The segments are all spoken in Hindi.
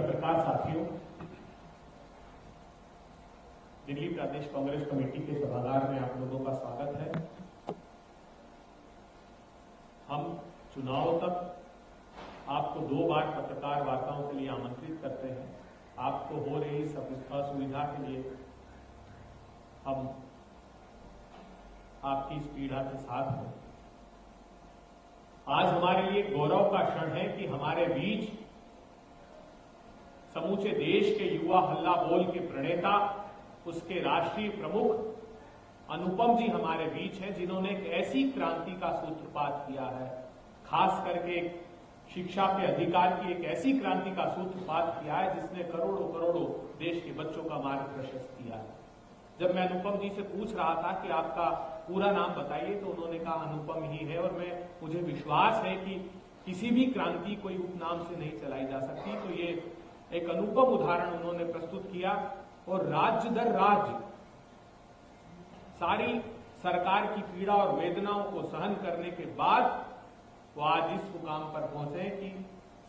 पत्रकार साथियों, दिल्ली प्रदेश कांग्रेस कमेटी के सभागार में आप लोगों का स्वागत है। हम चुनाव तक आपको 2 बार पत्रकार वार्ताओं के लिए आमंत्रित करते हैं। आपको हो रही इस असुविधा के लिए हम आपकी इस पीड़ा के साथ हैं। आज हमारे लिए गौरव का क्षण है कि हमारे बीच समूचे देश के युवा हल्ला बोल के प्रणेता, उसके राष्ट्रीय प्रमुख अनुपम जी हमारे बीच हैं, जिन्होंने एक ऐसी क्रांति का सूत्रपात किया है, खास करके शिक्षा के अधिकार की एक ऐसी क्रांति का सूत्रपात किया है जिसने करोड़ों करोड़ों देश के बच्चों का मार्ग प्रशस्त किया है। जब मैं अनुपम जी से पूछ रहा था कि आपका पूरा नाम बताइए, तो उन्होंने कहा अनुपम ही है, और मुझे विश्वास है कि किसी भी क्रांति कोई उपनाम से नहीं चलाई जा सकती। तो ये एक अनुपम उदाहरण उन्होंने प्रस्तुत किया, और राज्य दर राज्य सारी सरकार की पीड़ा और वेदनाओं को सहन करने के बाद वो आज इस मुकाम पर पहुंचे कि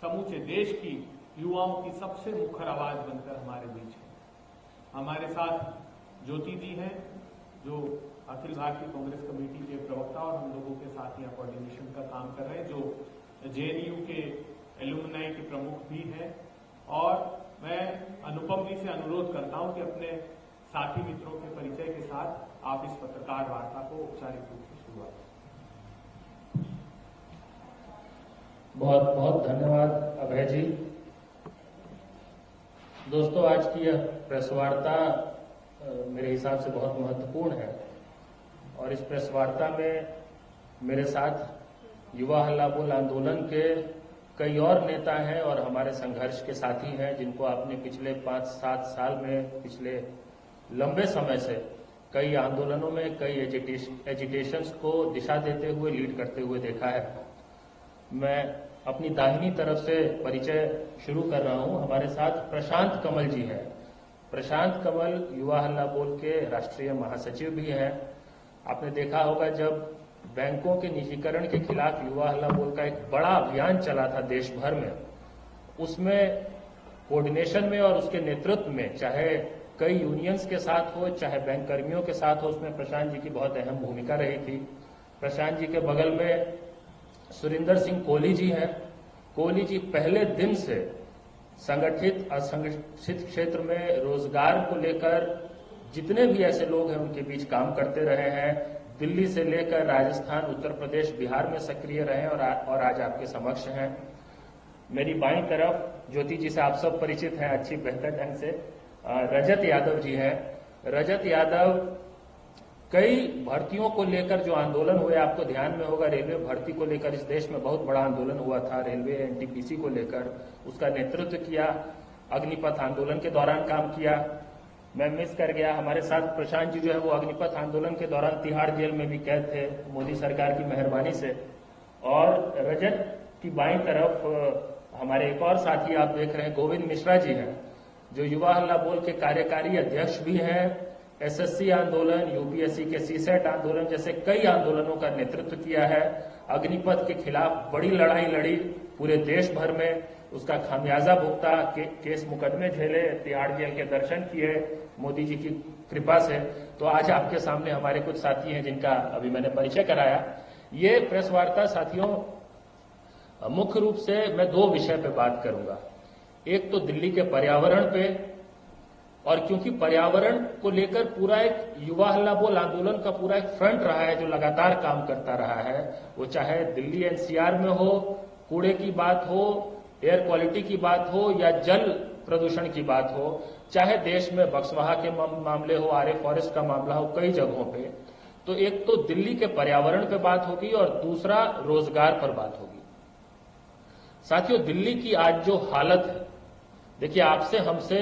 समूचे देश की युवाओं की सबसे मुखर आवाज बनकर हमारे बीच है। हमारे साथ ज्योति जी हैं, जो अखिल भारतीय कांग्रेस कमेटी के प्रवक्ता और हम लोगों के साथ यहाँ कोऑर्डिनेशन का काम कर रहे हैं, जो जेएनयू के एलुमनाई के प्रमुख भी हैं। और मैं अनुपम जी से अनुरोध करता हूं कि अपने साथी मित्रों के परिचय के साथ आप इस पत्रकार वार्ता को औपचारिक रूप से शुरुआत करें। बहुत बहुत धन्यवाद अभय जी। दोस्तों, आज की यह प्रेस वार्ता मेरे हिसाब से बहुत महत्वपूर्ण है, और इस प्रेस वार्ता में मेरे साथ युवा हल्ला बोल आंदोलन के कई और नेता हैं और हमारे संघर्ष के साथी हैं, जिनको आपने पिछले 5-7 साल में, पिछले लंबे समय से कई आंदोलनों में, कई एजिटेशंस को दिशा देते हुए, लीड करते हुए देखा है। मैं अपनी दाहिनी तरफ से परिचय शुरू कर रहा हूं। हमारे साथ प्रशांत कमल जी हैं। प्रशांत कमल युवा हल्ला बोल के राष्ट्रीय महासचिव भी हैं। आपने देखा होगा, जब बैंकों के निजीकरण के खिलाफ युवा हल्ला बोल का एक बड़ा अभियान चला था देश भर में, उसमें कोऑर्डिनेशन में और उसके नेतृत्व में, चाहे कई यूनियंस के साथ हो, चाहे बैंक कर्मियों के साथ हो, उसमें प्रशांत जी की बहुत अहम भूमिका रही थी। प्रशांत जी के बगल में सुरिंदर सिंह कोहली जी हैं। कोहली जी पहले दिन से संगठित असंगठित क्षेत्र में रोजगार को लेकर जितने भी ऐसे लोग हैं उनके बीच काम करते रहे हैं। दिल्ली से लेकर राजस्थान, उत्तर प्रदेश, बिहार में सक्रिय रहे और आज आपके समक्ष हैं। मेरी बाईं तरफ ज्योति जी से आप सब परिचित हैं अच्छी बेहतर ढंग से, रजत यादव जी हैं। रजत यादव कई भर्तियों को लेकर जो आंदोलन हुए, आपको ध्यान में होगा, रेलवे भर्ती को लेकर इस देश में बहुत बड़ा आंदोलन हुआ था, रेलवे एनटीपीसी को लेकर, उसका नेतृत्व किया। अग्निपथ आंदोलन के दौरान काम किया। मैं मिस कर गया, हमारे साथ प्रशांत जी जो है वो अग्निपथ आंदोलन के दौरान तिहाड़ जेल में भी कैद थे, मोदी सरकार की मेहरबानी से। और रजत की बाईं तरफ हमारे एक और साथी आप देख रहे हैं, गोविंद मिश्रा जी हैं, जो युवा हल्ला बोल के कार्यकारी अध्यक्ष भी हैं। एसएससी आंदोलन, यूपीएससी के सीसेट आंदोलन जैसे कई आंदोलनों का नेतृत्व किया है। अग्निपथ के खिलाफ बड़ी लड़ाई लड़ी पूरे देश भर में, उसका खामियाजा भुगता, केस मुकदमे झेले, तिहाड़ जेल के दर्शन किए मोदी जी की कृपा से। तो आज आपके सामने हमारे कुछ साथी हैं जिनका अभी मैंने परिचय कराया। ये प्रेस वार्ता साथियों, मुख्य रूप से मैं 2 विषय पे बात करूंगा। एक तो दिल्ली के पर्यावरण पे, और क्योंकि पर्यावरण को लेकर पूरा एक युवा हल्ला बोल आंदोलन का पूरा एक फ्रंट रहा है जो लगातार काम करता रहा है, वो चाहे दिल्ली एनसीआर में हो, कूड़े की बात हो, एयर क्वालिटी की बात हो, या जल प्रदूषण की बात हो, चाहे देश में बक्सवाहा के मामले हो, आरे फॉरेस्ट का मामला हो, कई जगहों पे। तो एक तो दिल्ली के पर्यावरण पे बात होगी और दूसरा रोजगार पर बात होगी। साथियों, दिल्ली की आज जो हालत है, देखिए, आपसे हमसे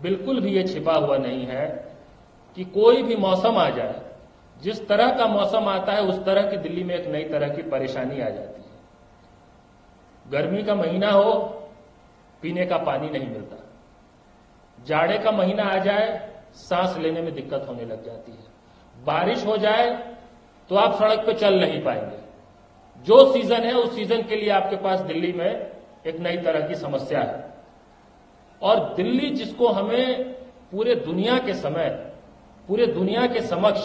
बिल्कुल भी ये छिपा हुआ नहीं है कि कोई भी मौसम आ जाए, जिस तरह का मौसम आता है उस तरह की दिल्ली में एक नई तरह की परेशानी आ जाती है। गर्मी का महीना हो, पीने का पानी नहीं मिलता। जाड़े का महीना आ जाए, सांस लेने में दिक्कत होने लग जाती है। बारिश हो जाए तो आप सड़क पे चल नहीं पाएंगे। जो सीजन है उस सीजन के लिए आपके पास दिल्ली में एक नई तरह की समस्या है। और दिल्ली जिसको हमें पूरे दुनिया के समक्ष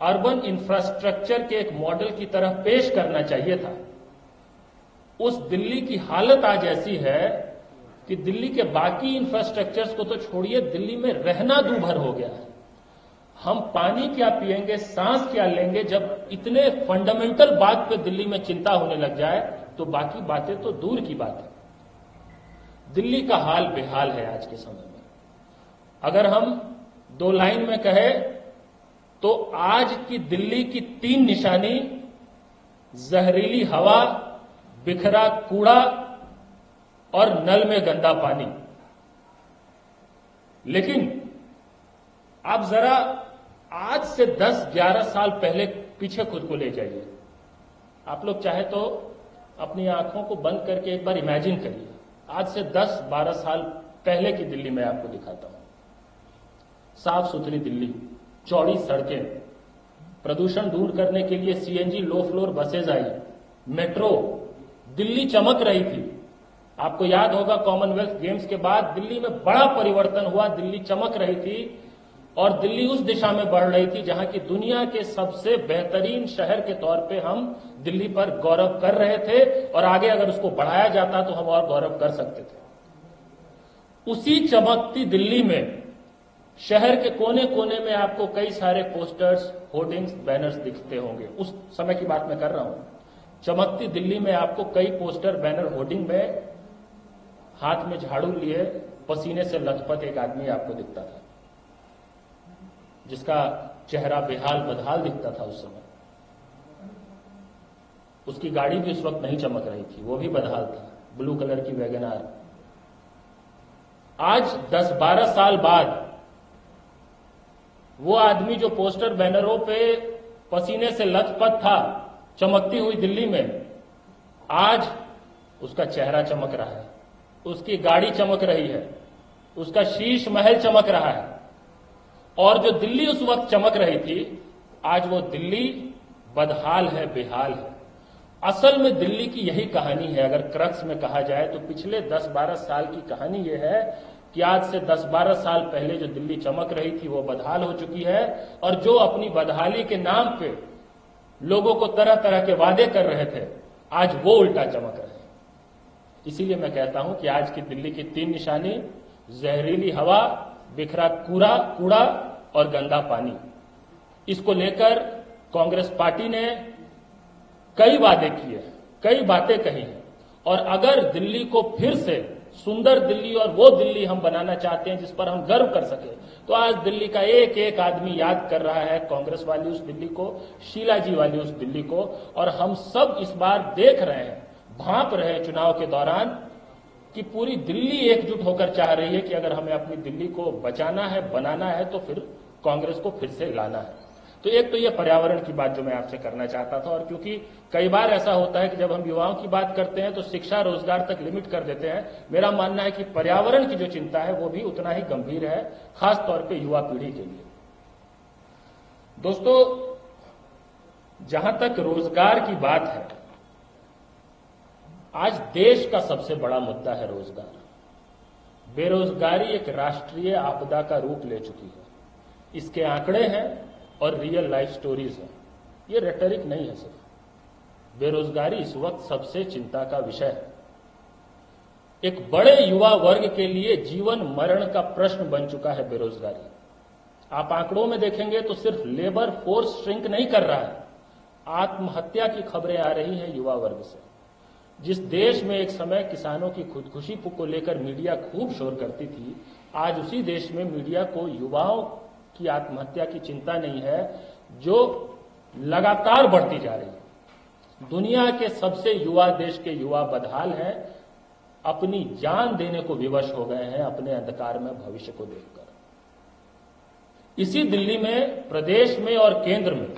अर्बन इंफ्रास्ट्रक्चर के एक मॉडल की तरह पेश करना चाहिए था, उस दिल्ली की हालत आज ऐसी है कि दिल्ली के बाकी इंफ्रास्ट्रक्चर्स को तो छोड़िए, दिल्ली में रहना दूभर हो गया है। हम पानी क्या पिएंगे, सांस क्या लेंगे, जब इतने फंडामेंटल बात पे दिल्ली में चिंता होने लग जाए तो बाकी बातें तो दूर की बात है। दिल्ली का हाल बेहाल है आज के समय में। अगर हम 2 लाइन में कहें तो आज की दिल्ली की 3 निशानी जहरीली हवा, बिखरा कूड़ा और नल में गंदा पानी। लेकिन आप जरा आज से 10-11 साल पहले पीछे खुद को ले जाइए। आप लोग चाहे तो अपनी आंखों को बंद करके एक बार इमेजिन करिए। आज से 10-12 साल पहले की दिल्ली मैं आपको दिखाता हूं। साफ सुथरी दिल्ली, चौड़ी सड़कें, प्रदूषण दूर करने के लिए सीएनजी लो फ्लोर बसेज आई, मेट्रो, दिल्ली चमक रही थी। आपको याद होगा कॉमनवेल्थ गेम्स के बाद दिल्ली में बड़ा परिवर्तन हुआ, दिल्ली चमक रही थी और दिल्ली उस दिशा में बढ़ रही थी जहां की दुनिया के सबसे बेहतरीन शहर के तौर पे हम दिल्ली पर गौरव कर रहे थे और आगे अगर उसको बढ़ाया जाता तो हम और गौरव कर सकते थे। उसी चमकती दिल्ली में शहर के कोने कोने में आपको कई सारे पोस्टर्स, होर्डिंग्स, बैनर्स दिखते होंगे। उस समय की बात मैं कर रहा हूं। चमकती दिल्ली में आपको कई पोस्टर, बैनर, होर्डिंग में हाथ में झाड़ू लिए पसीने से लथपथ एक आदमी आपको दिखता था, जिसका चेहरा बेहाल बदहाल दिखता था उस समय। उसकी गाड़ी भी उस वक्त नहीं चमक रही थी, वो भी बदहाल था, ब्लू कलर की वैगन आर। आज 10-12 साल बाद वो आदमी जो पोस्टर बैनरों पे पसीने से लथपथ था चमकती हुई दिल्ली में, आज उसका चेहरा चमक रहा है, उसकी गाड़ी चमक रही है, उसका शीश महल चमक रहा है। और जो दिल्ली उस वक्त चमक रही थी, आज वो दिल्ली बदहाल है, बेहाल है। असल में दिल्ली की यही कहानी है। अगर क्रक्स में कहा जाए तो पिछले 10-12 साल की कहानी यह है कि आज से 10-12 साल पहले जो दिल्ली चमक रही थी वो बदहाल हो चुकी है, और जो अपनी बदहाली के नाम पे लोगों को तरह तरह के वादे कर रहे थे, आज वो उल्टा चमक रहे हैं। इसीलिए मैं कहता हूं कि आज की दिल्ली की 3 निशानी जहरीली हवा, बिखरा कूड़ा और गंदा पानी। इसको लेकर कांग्रेस पार्टी ने कई वादे किए, कई बातें कही हैं, और अगर दिल्ली को फिर से सुंदर दिल्ली और वो दिल्ली हम बनाना चाहते हैं जिस पर हम गर्व कर सके, तो आज दिल्ली का एक एक आदमी याद कर रहा है कांग्रेस वाली उस दिल्ली को, शीला जी वाली उस दिल्ली को। और हम सब इस बार देख रहे हैं, भांप रहे हैं चुनाव के दौरान कि पूरी दिल्ली एकजुट होकर चाह रही है कि अगर हमें अपनी दिल्ली को बचाना है, बनाना है, तो फिर कांग्रेस को फिर से लाना है। तो एक तो ये पर्यावरण की बात जो मैं आपसे करना चाहता था, और क्योंकि कई बार ऐसा होता है कि जब हम युवाओं की बात करते हैं तो शिक्षा, रोजगार तक लिमिट कर देते हैं। मेरा मानना है कि पर्यावरण की जो चिंता है वो भी उतना ही गंभीर है, खास तौर पे युवा पीढ़ी के लिए। दोस्तों, जहां तक रोजगार की बात है, आज देश का सबसे बड़ा मुद्दा है रोजगार। बेरोजगारी एक राष्ट्रीय आपदा का रूप ले चुकी है। इसके आंकड़े हैं और रियल लाइफ स्टोरीज हैं, ये रेटरिक नहीं है सिर्फ। बेरोजगारी इस वक्त सबसे चिंता का विषय है। एक बड़े युवा वर्ग के लिए जीवन मरण का प्रश्न बन चुका है बेरोजगारी। आप आंकड़ों में देखेंगे तो सिर्फ लेबर फोर्स श्रिंक नहीं कर रहा है, आत्महत्या की खबरें आ रही हैं युवा वर्ग से। जिस देश में एक समय किसानों की खुदकुशी को लेकर मीडिया खूब शोर करती थी, आज उसी देश में मीडिया को युवाओं की आत्महत्या की चिंता नहीं है, जो लगातार बढ़ती जा रही है। दुनिया के सबसे युवा देश के युवा बदहाल हैं, अपनी जान देने को विवश हो गए हैं अपने अंधकार में भविष्य को देखकर। इसी दिल्ली में, प्रदेश में और केंद्र में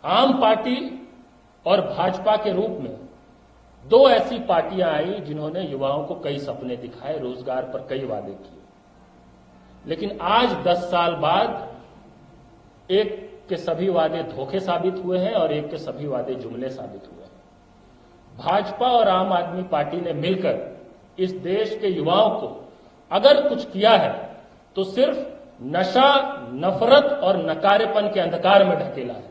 आम पार्टी और भाजपा के रूप में 2 ऐसी पार्टियां आई जिन्होंने युवाओं को कई सपने दिखाए, रोजगार पर कई वादे किए। लेकिन आज 10 साल बाद एक के सभी वादे धोखे साबित हुए हैं और एक के सभी वादे जुमले साबित हुए हैं। भाजपा और आम आदमी पार्टी ने मिलकर इस देश के युवाओं को अगर कुछ किया है तो सिर्फ नशा, नफरत और नकारेपन के अंधकार में ढकेला है।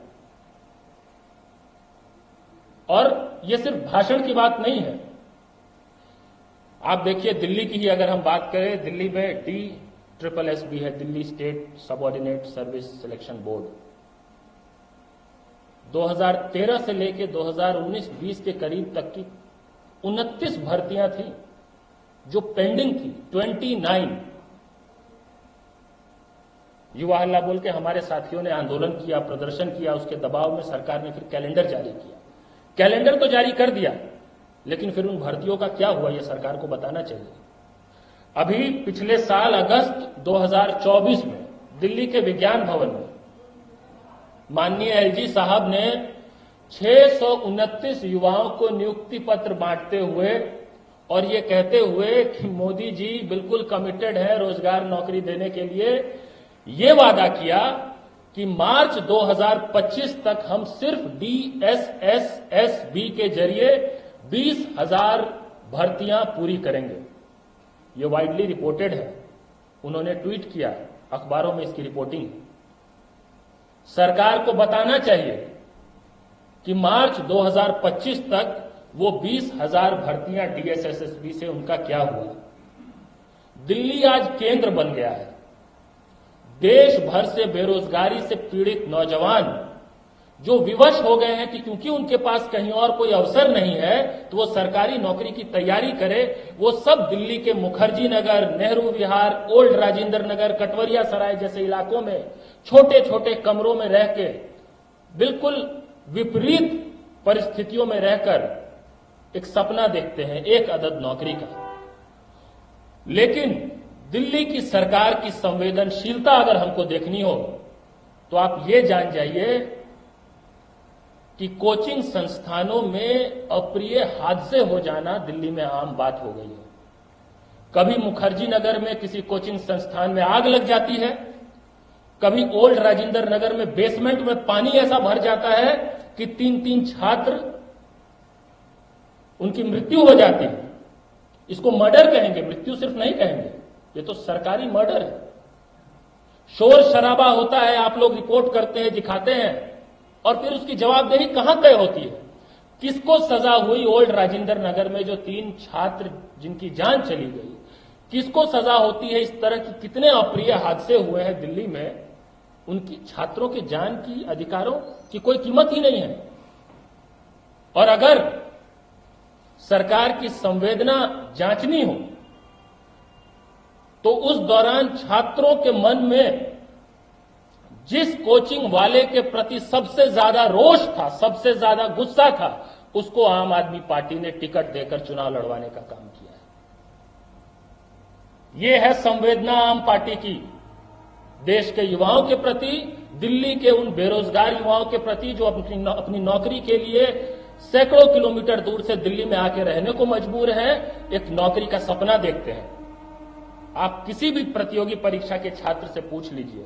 और ये सिर्फ भाषण की बात नहीं है। आप देखिए, दिल्ली की ही अगर हम बात करें, दिल्ली में DSSB है, Delhi state subordinate service selection board. 2013 से लेकर 2019-20 के करीब तक की 29 भर्तियां थी जो पेंडिंग थी। 29 युवा हल्ला बोल के हमारे साथियों ने आंदोलन किया, प्रदर्शन किया, उसके दबाव में सरकार ने फिर कैलेंडर जारी किया। कैलेंडर तो जारी कर दिया, लेकिन फिर उन भर्तियों का क्या हुआ ये सरकार को बताना चाहिए। अभी पिछले साल अगस्त 2024 में दिल्ली के विज्ञान भवन में माननीय LG साहब ने 629 युवाओं को नियुक्ति पत्र बांटते हुए और ये कहते हुए कि मोदी जी बिल्कुल कमिटेड है रोजगार नौकरी देने के लिए, ये वादा किया कि मार्च 2025 तक हम सिर्फ DSSB के जरिए 20,000 भर्तियां पूरी करेंगे। ये वाइडली रिपोर्टेड है, उन्होंने ट्वीट किया, अखबारों में इसकी रिपोर्टिंग है। सरकार को बताना चाहिए कि मार्च 2025 तक वो 20,000 भर्तियां DSSB से उनका क्या हुआ। दिल्ली आज केंद्र बन गया है। देश भर से बेरोजगारी से पीड़ित नौजवान जो विवश हो गए हैं कि क्योंकि उनके पास कहीं और कोई अवसर नहीं है तो वो सरकारी नौकरी की तैयारी करे, वो सब दिल्ली के मुखर्जी नगर, नेहरू विहार, ओल्ड राजेंद्र नगर, कटवरिया सराय जैसे इलाकों में छोटे छोटे कमरों में रह के बिल्कुल विपरीत परिस्थितियों में रहकर एक सपना देखते हैं एक अदद नौकरी का। लेकिन दिल्ली की सरकार की संवेदनशीलता अगर हमको देखनी हो तो आप ये जान जाइए कि कोचिंग संस्थानों में अप्रिय हादसे हो जाना दिल्ली में आम बात हो गई है। कभी मुखर्जी नगर में किसी कोचिंग संस्थान में आग लग जाती है, कभी ओल्ड राजेंद्र नगर में बेसमेंट में पानी ऐसा भर जाता है कि 3-3 छात्र उनकी मृत्यु हो जाती है। इसको मर्डर कहेंगे, मृत्यु सिर्फ नहीं कहेंगे, ये तो सरकारी मर्डर है। शोर शराबा होता है, आप लोग रिपोर्ट करते हैं, दिखाते हैं, और फिर उसकी जवाबदेही कहां तय होती है? किसको सजा हुई ओल्ड राजेंद्र नगर में जो 3 छात्र जिनकी जान चली गई, किसको सजा होती है? इस तरह की कितने अप्रिय हादसे हुए हैं दिल्ली में, उनकी छात्रों की जान की, अधिकारों की कोई कीमत ही नहीं है। और अगर सरकार की संवेदना जांचनी हो तो उस दौरान छात्रों के मन में जिस कोचिंग वाले के प्रति सबसे ज्यादा रोष था, सबसे ज्यादा गुस्सा था, उसको आम आदमी पार्टी ने टिकट देकर चुनाव लड़वाने का काम किया है। यह है संवेदना आम पार्टी की देश के युवाओं के प्रति, दिल्ली के उन बेरोजगार युवाओं के प्रति जो अपनी नौकरी के लिए सैकड़ों किलोमीटर दूर से दिल्ली में आके रहने को मजबूर हैं, एक नौकरी का सपना देखते हैं। आप किसी भी प्रतियोगी परीक्षा के छात्र से पूछ लीजिए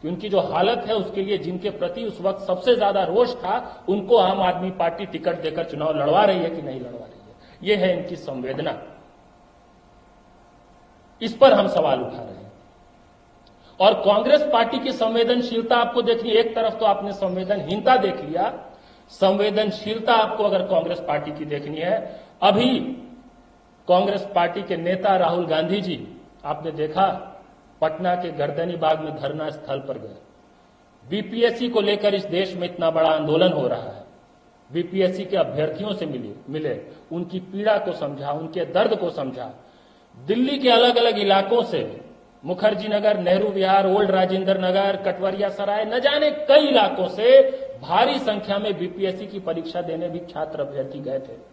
कि उनकी जो हालत है उसके लिए जिनके प्रति उस वक्त सबसे ज्यादा रोष था, उनको आम आदमी पार्टी टिकट देकर चुनाव लड़वा रही है कि नहीं लड़वा रही है। यह है इनकी संवेदना। इस पर हम सवाल उठा रहे हैं। और कांग्रेस पार्टी की संवेदनशीलता आपको देखनी, एक तरफ तो आपने संवेदनहीनता देख लिया, संवेदनशीलता आपको अगर कांग्रेस पार्टी की देखनी है, अभी कांग्रेस पार्टी के नेता राहुल गांधी जी, आपने देखा पटना के गर्दनी बाग में धरना स्थल पर गए। बीपीएससी को लेकर इस देश में इतना बड़ा आंदोलन हो रहा है, बीपीएससी के अभ्यर्थियों से मिले, उनकी पीड़ा को समझा, उनके दर्द को समझा। दिल्ली के अलग अलग इलाकों से, मुखर्जी नगर, नेहरू विहार, ओल्ड राजेंद्र नगर, कटवरिया सराय, न जाने कई इलाकों से भारी संख्या में बीपीएससी की परीक्षा देने भी छात्र अभ्यर्थी गए थे।